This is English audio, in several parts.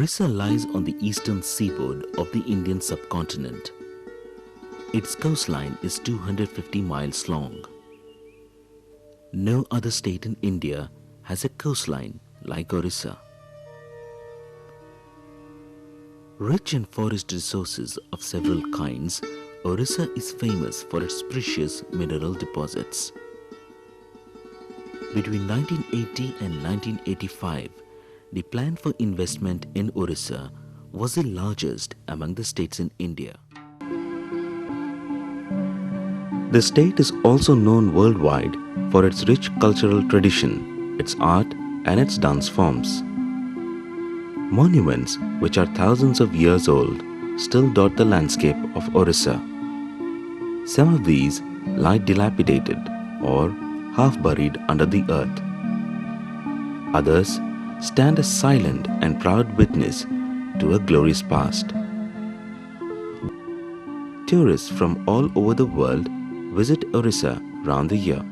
Orissa lies on the eastern seaboard of the Indian subcontinent. Its coastline is 250 miles long. No other state in India has a coastline like Orissa. Rich in forest resources of several kinds, Orissa is famous for its precious mineral deposits. Between 1980 and 1985, the plan for investment in Orissa was the largest among the states in India. The state is also known worldwide for its rich cultural tradition, its art and its dance forms. Monuments, which are thousands of years old, still dot the landscape of Orissa. Some of these lie dilapidated or half buried under the earth. Others stand as silent and proud witness to a glorious past. Tourists from all over the world visit Orissa round the year.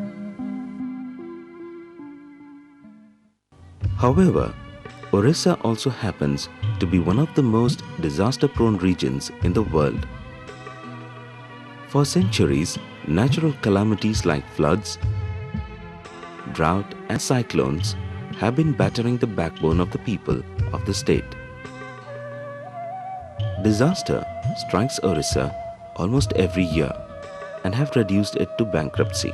However, Orissa also happens to be one of the most disaster-prone regions in the world. For centuries, natural calamities like floods, drought and cyclones have been battering the backbone of the people of the state. Disaster strikes Orissa almost every year and have reduced it to bankruptcy.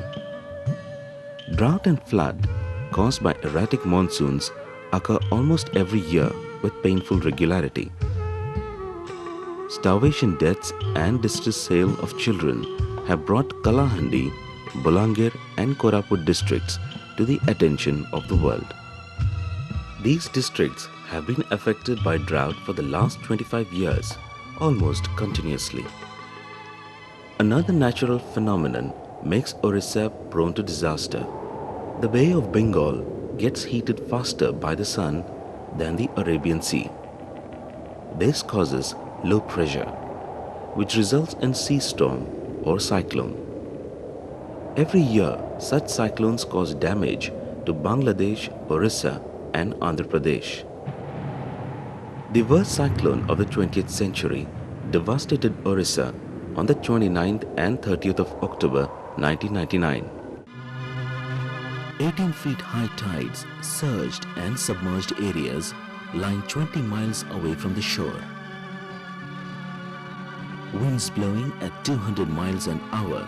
Drought and flood caused by erratic monsoons occur almost every year with painful regularity. Starvation deaths and distress sale of children have brought Kalahandi, Bolangir and Koraput districts to the attention of the world. These districts have been affected by drought for the last 25 years, almost continuously. Another natural phenomenon makes Orissa prone to disaster. The Bay of Bengal gets heated faster by the sun than the Arabian Sea. This causes low pressure, which results in sea storm or cyclone. Every year, such cyclones cause damage to Bangladesh, Orissa and Andhra Pradesh. The worst cyclone of the 20th century devastated Orissa on the 29th and 30th of October 1999. 18 feet high tides surged and submerged areas lying 20 miles away from the shore. Winds blowing at 200 miles an hour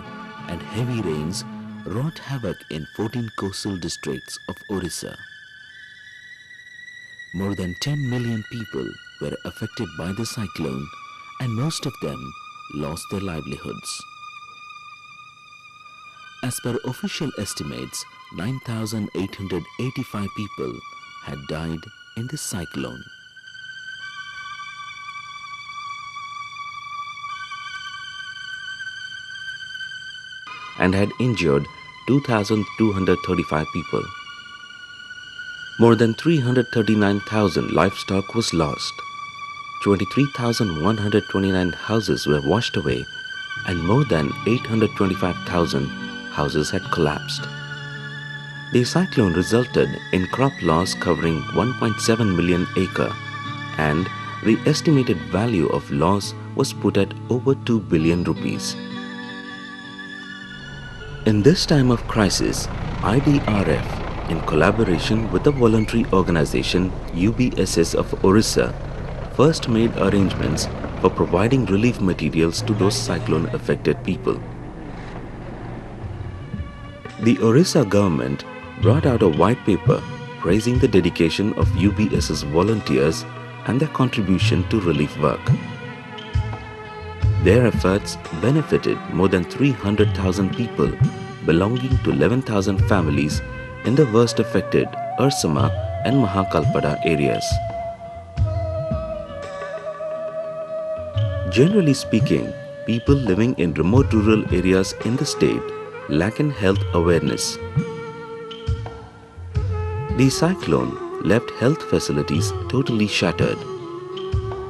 and heavy rains wrought havoc in 14 coastal districts of Orissa. More than 10 million people were affected by the cyclone and most of them lost their livelihoods. As per official estimates, 9,885 people had died in this cyclone. And had injured 2,235 people. More than 339,000 livestock was lost. 23,129 houses were washed away and more than 825,000 houses had collapsed. The cyclone resulted in crop loss covering 1.7 million acres and the estimated value of loss was put at over 2 billion rupees. In this time of crisis, IDRF, in collaboration with the voluntary organization UBSS of Orissa, first made arrangements for providing relief materials to those cyclone-affected people. The Orissa government brought out a white paper praising the dedication of UBSS volunteers and their contribution to relief work. Their efforts benefited more than 300,000 people belonging to 11,000 families in the worst affected Ersama and Mahakalpada areas. Generally speaking, people living in remote rural areas in the state lack in health awareness. The cyclone left health facilities totally shattered.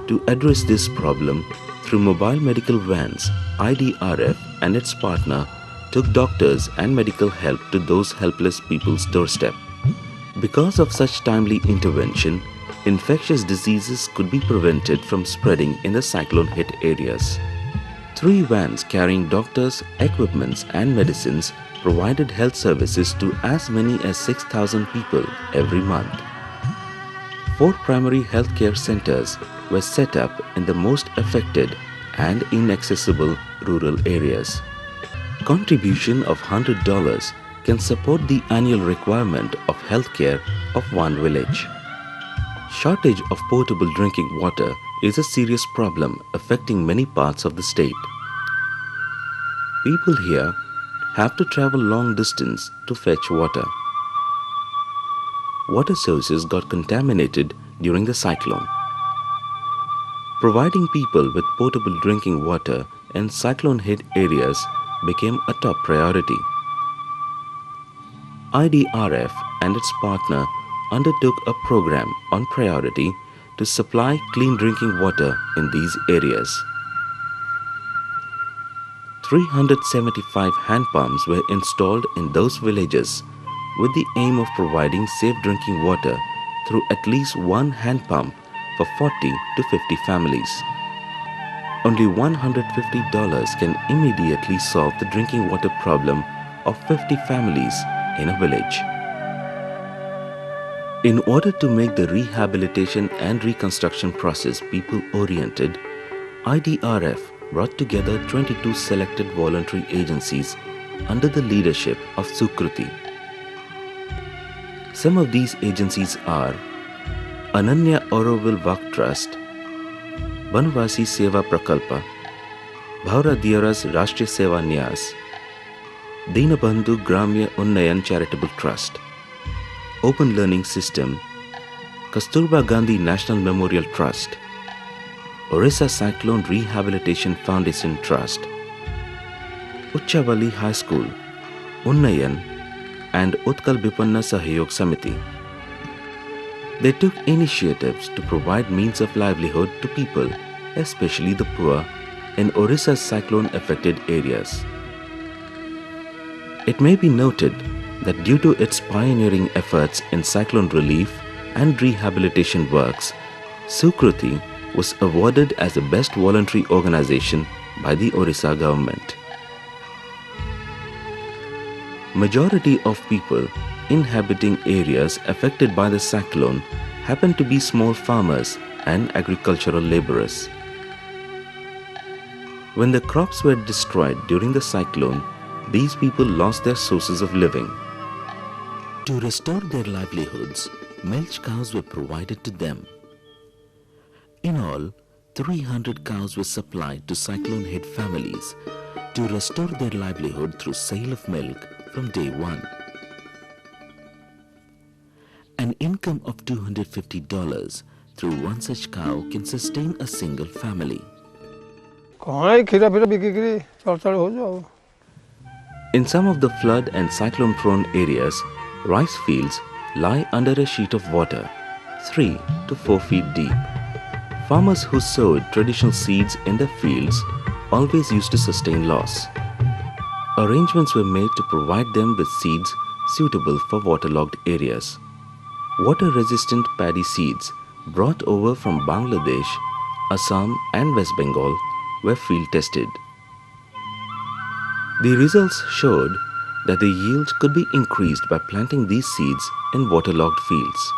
To address this problem, through mobile medical vans, IDRF and its partner took doctors and medical help to those helpless people's doorstep. Because of such timely intervention, infectious diseases could be prevented from spreading in the cyclone-hit areas. 3 vans carrying doctors, equipments and medicines provided health services to as many as 6,000 people every month. 4 primary healthcare centers were set up in the most affected and inaccessible rural areas. Contribution of $100 can support the annual requirement of healthcare of one village. Shortage of potable drinking water is a serious problem affecting many parts of the state. People here have to travel long distance to fetch water. Water sources got contaminated during the cyclone. Providing people with potable drinking water in cyclone-hit areas became a top priority. IDRF and its partner undertook a program on priority to supply clean drinking water in these areas. 375 hand pumps were installed in those villages with the aim of providing safe drinking water through at least one hand pump for 40 to 50 families. Only $150 can immediately solve the drinking water problem of 50 families in a village. In order to make the rehabilitation and reconstruction process people-oriented, IDRF brought together 22 selected voluntary agencies under the leadership of Sukriti. Some of these agencies are Ananya Auroville Vak Trust, Banvasi Seva Prakalpa, Bhaura Dioras Rashtriya Seva Nyas, Dinabandhu Gramya Unnayan Charitable Trust, Open Learning System, Kasturba Gandhi National Memorial Trust, Odisha Cyclone Rehabilitation Foundation Trust, Uchchavali High School, Unnayan and Utkal Bipanna Sahyog Samiti. They took initiatives to provide means of livelihood to people, especially the poor, in Odisha's cyclone-affected areas. It may be noted that due to its pioneering efforts in cyclone relief and rehabilitation works, Sukriti was awarded as the best voluntary organization by the Odisha government. Majority of people inhabiting areas affected by the cyclone happen to be small farmers and agricultural laborers. When the crops were destroyed during the cyclone, these people lost their sources of living. To restore their livelihoods, milch cows were provided to them. In all, 300 cows were supplied to cyclone-hit families to restore their livelihood through sale of milk from day one. An income of $250 through one such cow can sustain a single family. In some of the flood and cyclone-prone areas, rice fields lie under a sheet of water, 3 to 4 feet deep. Farmers who sowed traditional seeds in their fields always used to sustain loss. Arrangements were made to provide them with seeds suitable for waterlogged areas. Water-resistant paddy seeds brought over from Bangladesh, Assam and West Bengal were field tested. The results showed that the yield could be increased by planting these seeds in waterlogged fields.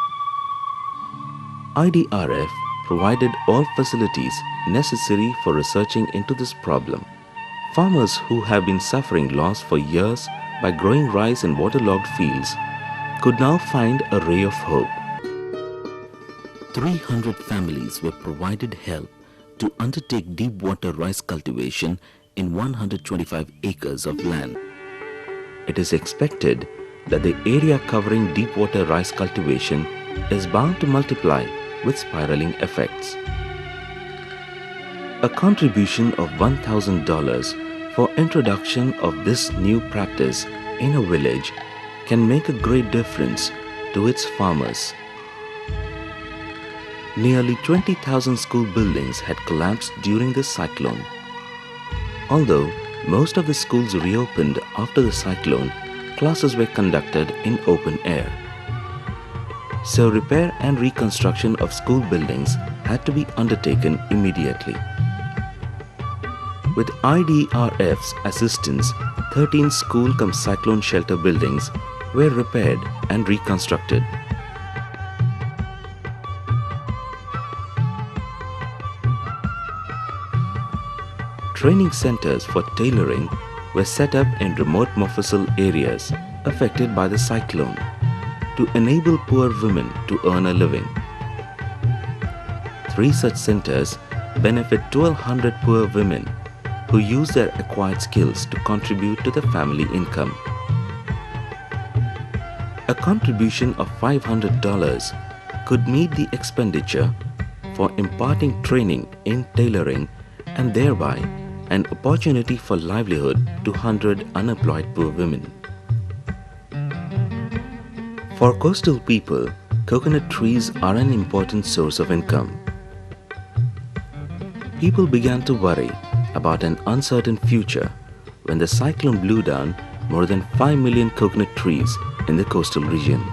IDRF provided all facilities necessary for researching into this problem. Farmers who have been suffering loss for years by growing rice in waterlogged fields could now find a ray of hope. 300 families were provided help to undertake deep water rice cultivation in 125 acres of land. It is expected that the area covering deep water rice cultivation is bound to multiply with spiraling effects. A contribution of $1,000 for introduction of this new practice in a village can make a great difference to its farmers. Nearly 20,000 school buildings had collapsed during this cyclone. Although most of the schools reopened after the cyclone, classes were conducted in open air. So repair and reconstruction of school buildings had to be undertaken immediately. With IDRF's assistance, 13 school-cum-cyclone shelter buildings were repaired and reconstructed. Training centers for tailoring were set up in remote Mofussil areas affected by the cyclone to enable poor women to earn a living. 3 such centers benefit 1,200 poor women who use their acquired skills to contribute to the family income. A contribution of $500 could meet the expenditure for imparting training in tailoring and thereby an opportunity for livelihood to 100 unemployed poor women. For coastal people, coconut trees are an important source of income. People began to worry about an uncertain future when the cyclone blew down more than 5 million coconut trees in the coastal region.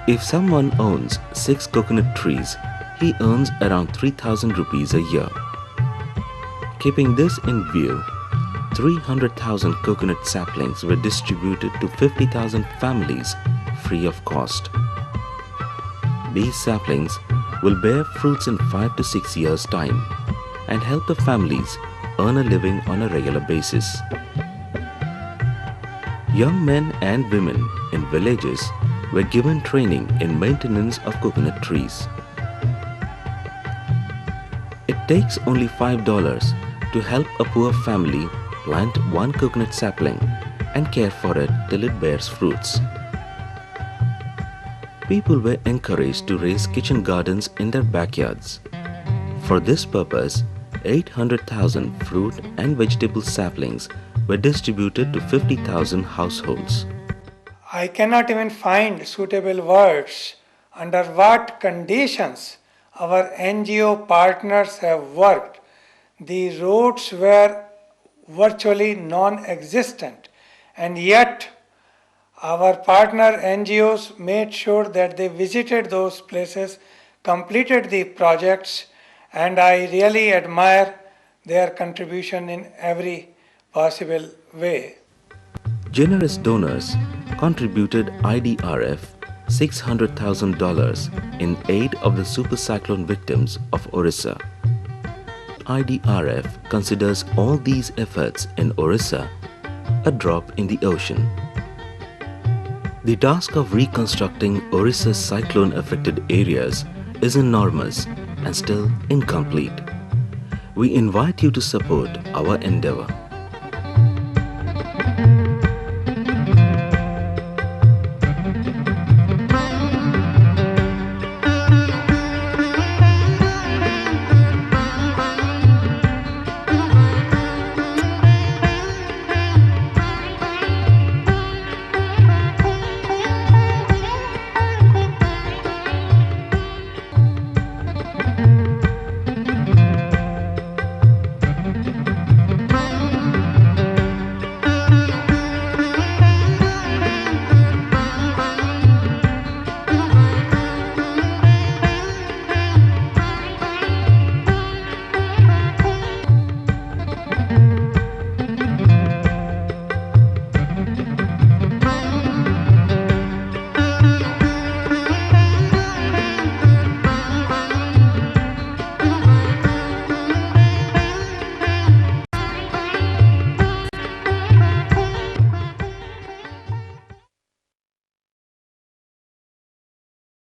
If someone owns 6 coconut trees, he earns around 3,000 rupees a year. Keeping this in view, 300,000 coconut saplings were distributed to 50,000 families free of cost. These saplings will bear fruits in 5 to 6 years' time and help the families earn a living on a regular basis. Young men and women in villages were given training in maintenance of coconut trees. It takes only $5 to help a poor family plant 1 coconut sapling and care for it till it bears fruits. People were encouraged to raise kitchen gardens in their backyards. For this purpose, 800,000 fruit and vegetable saplings were distributed to 50,000 households. I cannot even find suitable words under what conditions our NGO partners have worked. The roads were virtually non-existent, and yet our partner NGOs made sure that they visited those places, completed the projects, and I really admire their contribution in every possible way. Generous donors contributed IDRF $600,000 in aid of the Supercyclone victims of Odisha. IDRF considers all these efforts in Odisha a drop in the ocean. The task of reconstructing Odisha's cyclone-affected areas is enormous and still incomplete. We invite you to support our endeavor.